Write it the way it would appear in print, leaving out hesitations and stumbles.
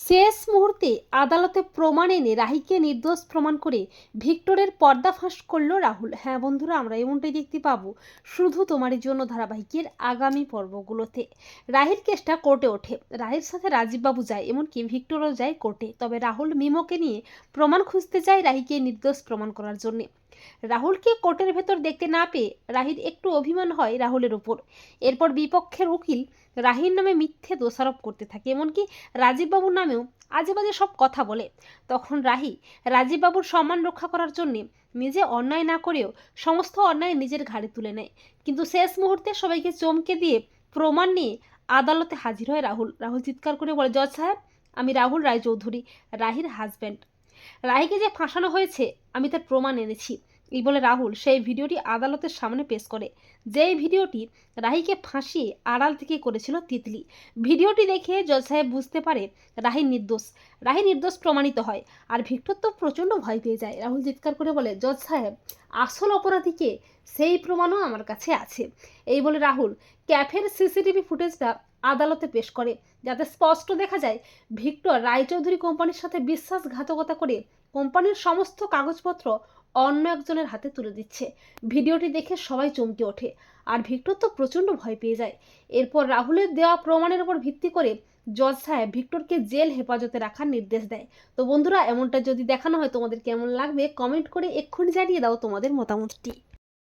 শেষ মুহূর্তে আদালতে প্রমাণ এনে রাহিকে নির্দোষ প্রমাণ করে ভিক্টরের পর্দাফাঁস করল রাহুল। হ্যাঁ বন্ধুরা, আমরা এমনটাই দেখতে পাবো শুধু তোমারই জন্য ধারাবাহিকের আগামী পর্বগুলোতে। রাহির কেসটা কোর্টে ওঠে, রাহির সাথে রাজীববাবু যায়, এমনকি ভিক্টরও যায় কোর্টে। তবে রাহুল মিমোকে নিয়ে প্রমাণ খুঁজতে যায় রাহিকে নির্দোষ প্রমাণ করার জন্য। রাহুলকে কোর্টের ভেতর দেখতে না পেয়ে রাহির একটু অভিমান হয় রাহুলের উপর। এরপর বিপক্ষের উকিল রাহির নামে মিথ্যে দোষারোপ করতে থাকে, এমনকি রাজীববাবুর নামেও আজে বাজে সব কথা বলে। তখন রাহি রাজীববাবুর সম্মান রক্ষা করার জন্য নিজে অন্যায় না করেও সমস্ত অন্যায় নিজের ঘাড়ে তুলে নেয়। কিন্তু শেষ মুহূর্তে সবাইকে চমকে দিয়ে প্রমাণ নিয়ে আদালতে হাজির হয় রাহুল। রাহুল চিৎকার করে বলে, জজ সাহেব, আমি রাহুল রায়চৌধুরী, রাহির হাজব্যান্ড। রাহিকে যে ফাঁসানো হয়েছে আমি তার প্রমাণ এনেছি। এই বলে রাহুল সেই ভিডিওটি আদালতের সামনে পেশ করে, যেই ভিডিওটি রাহিকে ফাঁসিয়ে আড়াল থেকে করেছিল তিতলি। ভিডিওটি দেখে জজ সাহেব বুঝতে পারে রাহি নির্দোষ প্রমাণিত হয়। আর ভিক্টর তো প্রচণ্ড ভয় পেয়ে যায়। রাহুল চিৎকার করে বলে, জজ সাহেব, আসল অপরাধীকে সেই প্রমাণও আমার কাছে আছে। এই বলে রাহুল ক্যাফের সিসিটিভি ফুটেজটা আদালতে পেশ করে, যাতে স্পষ্ট দেখা যায় ভিক্টর রায়চৌধুরী কোম্পানির সাথে বিশ্বাসঘাতকতা করে কোম্পানির সমস্ত কাগজপত্র অন্য একজনের হাতে তুলে দিচ্ছে। ভিডিওটি দেখে সবাই চমকে ওঠে, আর ভিক্টর তো প্রচণ্ড ভয় পেয়ে যায়। এরপর রাহুলের দেওয়া প্রমাণের উপর ভিত্তি করে জজ সাহেব ভিক্টরকে জেল হেফাজতে রাখার নির্দেশ দেয়। তো বন্ধুরা, এমনটা যদি দেখানো হয় তোমাদের কেমন লাগবে কমেন্ট করে এক্ষুনি জানিয়ে দাও তোমাদের মতামতটি।